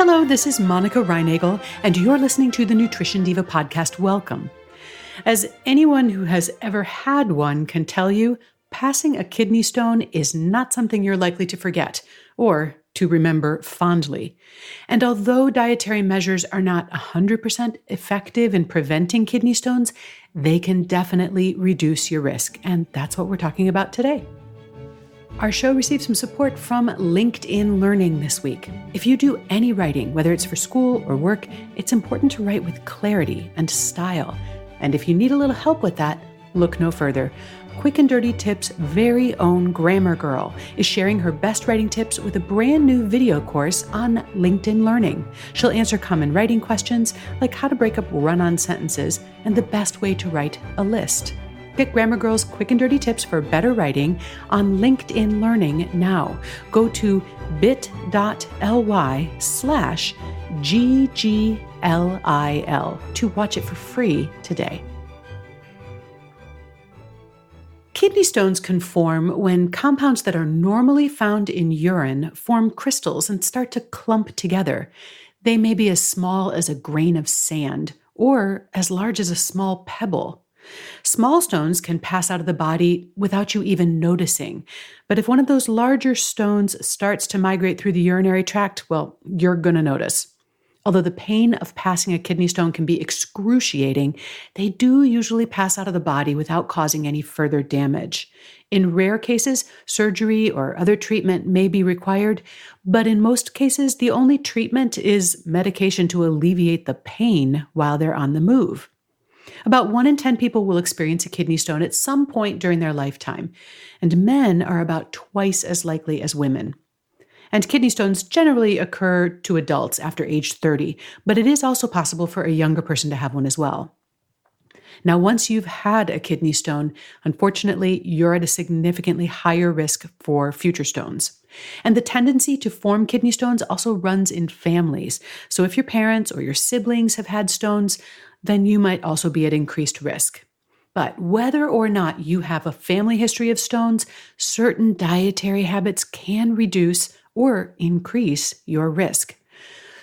Hello, this is Monica Reinagel, and you're listening to the Nutrition Diva podcast. Welcome. As anyone who has ever had one can tell you, passing a kidney stone is not something you're likely to forget or to remember fondly. And although dietary measures are not 100% effective in preventing kidney stones, they can definitely reduce your risk. And that's what we're talking about today. Our show received some support from LinkedIn Learning this week. If you do any writing, whether it's for school or work, it's important to write with clarity and style. And if you need a little help with that, look no further. Quick and Dirty Tips' very own grammar girl is sharing her best writing tips with a brand new video course on LinkedIn Learning. She'll answer common writing questions like how to break up run-on sentences and the best way to write a list. Get Grammar Girl's quick and dirty tips for better writing on LinkedIn Learning now. Go to bit.ly/GGLIL to watch it for free today. Kidney stones can form when compounds that are normally found in urine form crystals and start to clump together. They may be as small as a grain of sand or as large as a small pebble. Small stones can pass out of the body without you even noticing. But if one of those larger stones starts to migrate through the urinary tract, well, you're going to notice. Although the pain of passing a kidney stone can be excruciating, they do usually pass out of the body without causing any further damage. In rare cases, surgery or other treatment may be required, but in most cases, the only treatment is medication to alleviate the pain while they're on the move. About 1 in 10 people will experience a kidney stone at some point during their lifetime, and men are about twice as likely as women. And kidney stones generally occur to adults after age 30, but it is also possible for a younger person to have one as well. Now, once you've had a kidney stone, unfortunately, you're at a significantly higher risk for future stones. And the tendency to form kidney stones also runs in families. So if your parents or your siblings have had stones, then you might also be at increased risk. But whether or not you have a family history of stones, certain dietary habits can reduce or increase your risk.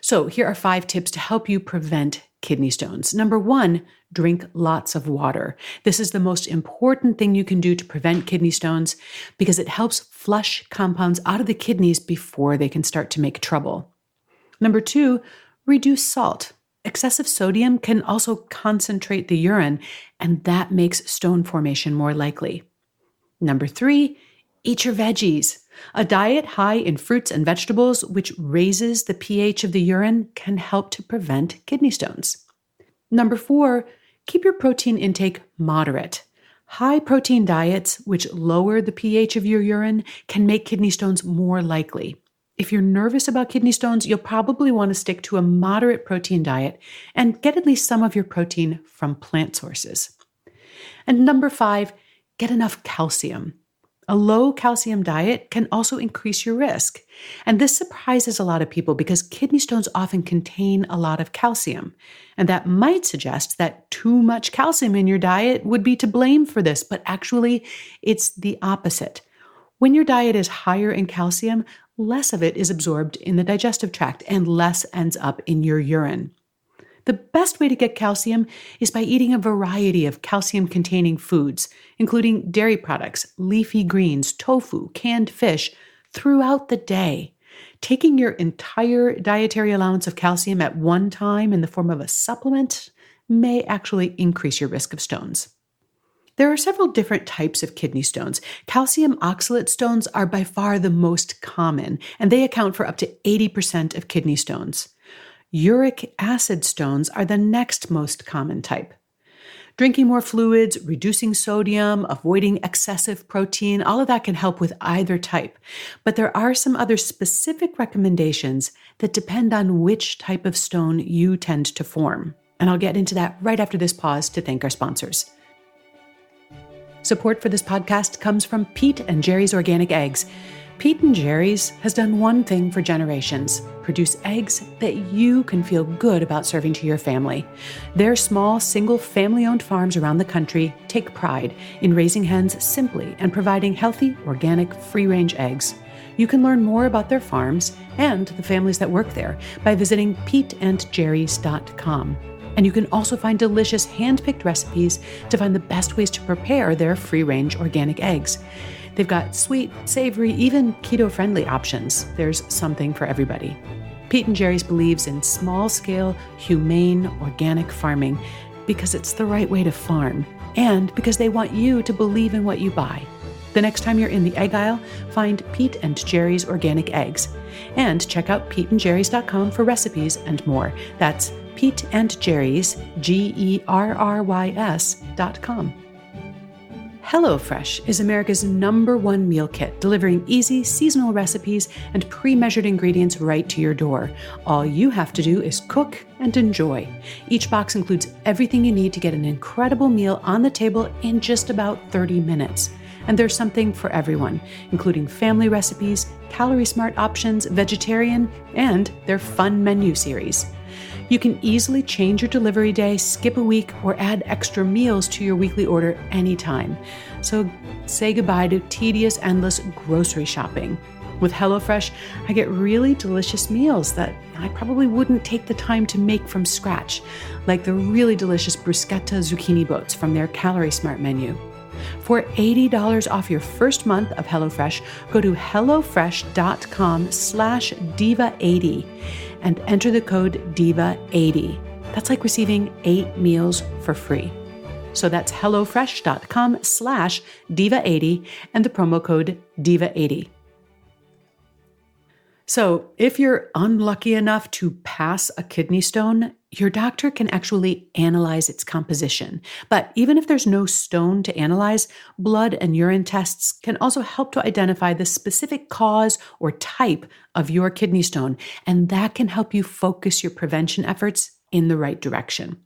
So here are 5 tips to help you prevent kidney stones. Number 1, drink lots of water. This is the most important thing you can do to prevent kidney stones because it helps flush compounds out of the kidneys before they can start to make trouble. Number 2, reduce salt. Excessive sodium can also concentrate the urine, and that makes stone formation more likely. Number 3, eat your veggies. A diet high in fruits and vegetables, which raises the pH of the urine, can help to prevent kidney stones. Number 4, keep your protein intake moderate. High protein diets, which lower the pH of your urine, can make kidney stones more likely. If you're nervous about kidney stones, you'll probably want to stick to a moderate protein diet and get at least some of your protein from plant sources. And number 5, get enough calcium. A low calcium diet can also increase your risk. And this surprises a lot of people because kidney stones often contain a lot of calcium. And that might suggest that too much calcium in your diet would be to blame for this, but actually it's the opposite. When your diet is higher in calcium, less of it is absorbed in the digestive tract and less ends up in your urine. The best way to get calcium is by eating a variety of calcium-containing foods, including dairy products, leafy greens, tofu, canned fish, throughout the day. Taking your entire dietary allowance of calcium at one time in the form of a supplement may actually increase your risk of stones. There are several different types of kidney stones. Calcium oxalate stones are by far the most common, and they account for up to 80% of kidney stones. Uric acid stones are the next most common type. Drinking more fluids, reducing sodium, avoiding excessive protein, all of that can help with either type. But there are some other specific recommendations that depend on which type of stone you tend to form. And I'll get into that right after this pause to thank our sponsors. Support for this podcast comes from Pete and Jerry's Organic Eggs. Pete and Jerry's has done one thing for generations: produce eggs that you can feel good about serving to your family. Their small, single family-owned farms around the country take pride in raising hens simply and providing healthy, organic, free-range eggs. You can learn more about their farms and the families that work there by visiting peteandjerrys.com. And you can also find delicious hand-picked recipes to find the best ways to prepare their free-range organic eggs. They've got sweet, savory, even keto-friendly options. There's something for everybody. Pete and Jerry's believes in small-scale, humane, organic farming because it's the right way to farm and because they want you to believe in what you buy. The next time you're in the egg aisle, find Pete and Jerry's organic eggs. And check out peteandjerrys.com for recipes and more. That's Pete and Jerry's, GERRYS.com. Hellofresh is America's #1 meal kit, delivering easy, seasonal recipes and pre-measured ingredients right to your door. All you have to do is cook and enjoy. Each box includes everything you need to get an incredible meal on the table in just about 30 minutes. And there's something for everyone, including family recipes, calorie-smart options, vegetarian, and their fun menu series. You can easily change your delivery day, skip a week, or add extra meals to your weekly order anytime. So say goodbye to tedious, endless grocery shopping. With HelloFresh, I get really delicious meals that I probably wouldn't take the time to make from scratch, like the really delicious bruschetta zucchini boats from their Calorie Smart menu. For $80 off your first month of HelloFresh, go to hellofresh.com/diva80 and enter the code DIVA80. That's like receiving 8 meals for free. So that's hellofresh.com/diva80 and the promo code DIVA80. So if you're unlucky enough to pass a kidney stone, your doctor can actually analyze its composition. But even if there's no stone to analyze, blood and urine tests can also help to identify the specific cause or type of your kidney stone, and that can help you focus your prevention efforts in the right direction.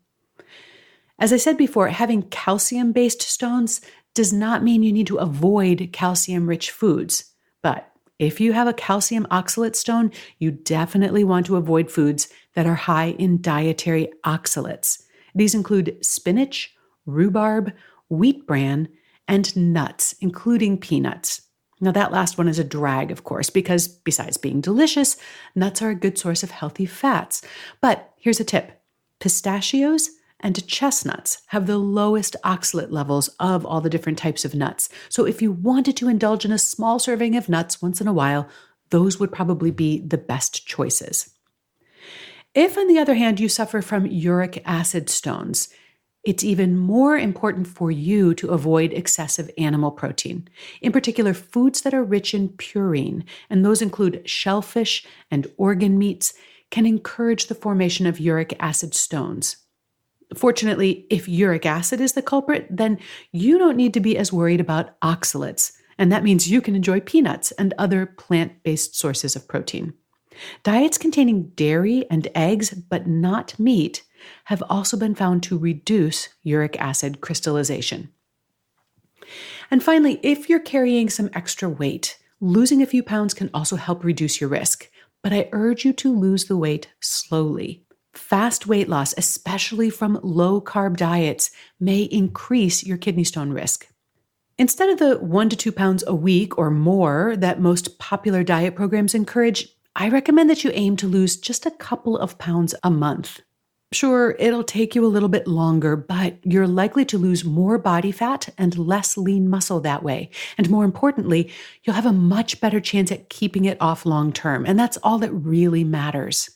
As I said before, having calcium-based stones does not mean you need to avoid calcium-rich foods, but if you have a calcium oxalate stone, you definitely want to avoid foods that are high in dietary oxalates. These include spinach, rhubarb, wheat bran, and nuts, including peanuts. Now, that last one is a drag, of course, because besides being delicious, nuts are a good source of healthy fats. But here's a tip. Pistachios and chestnuts have the lowest oxalate levels of all the different types of nuts. So if you wanted to indulge in a small serving of nuts once in a while, those would probably be the best choices. If, on the other hand, you suffer from uric acid stones, it's even more important for you to avoid excessive animal protein, in particular foods that are rich in purine, and those include shellfish and organ meats, can encourage the formation of uric acid stones. Fortunately, if uric acid is the culprit, then you don't need to be as worried about oxalates, and that means you can enjoy peanuts and other plant-based sources of protein. Diets containing dairy and eggs, but not meat, have also been found to reduce uric acid crystallization. And finally, if you're carrying some extra weight, losing a few pounds can also help reduce your risk, but I urge you to lose the weight slowly. Fast weight loss, especially from low-carb diets, may increase your kidney stone risk. Instead of the 1 to 2 pounds a week or more that most popular diet programs encourage, I recommend that you aim to lose just a couple of pounds a month. Sure, it'll take you a little bit longer, but you're likely to lose more body fat and less lean muscle that way. And more importantly, you'll have a much better chance at keeping it off long term, and that's all that really matters.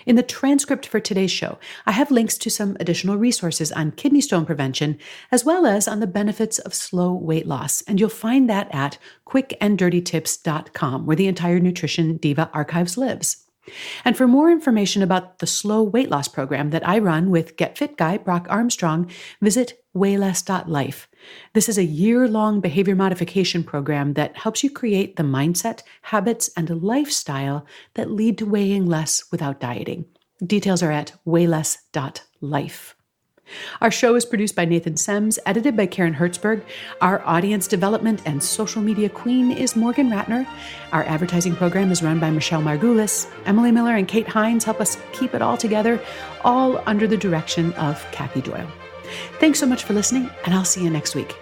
In the transcript for today's show, I have links to some additional resources on kidney stone prevention, as well as on the benefits of slow weight loss. And you'll find that at quickanddirtytips.com, where the entire Nutrition Diva archives lives. And for more information about the slow weight loss program that I run with Get Fit guy Brock Armstrong, visit wayless.life. This is a year-long behavior modification program that helps you create the mindset, habits, and lifestyle that lead to weighing less without dieting. Details are at wayless.life. Our show is produced by Nathan Sems, edited by Karen Hertzberg. Our audience development and social media queen is Morgan Ratner. Our advertising program is run by Michelle Margulis. Emily Miller and Kate Hines help us keep it all together, all under the direction of Kathy Doyle. Thanks so much for listening, and I'll see you next week.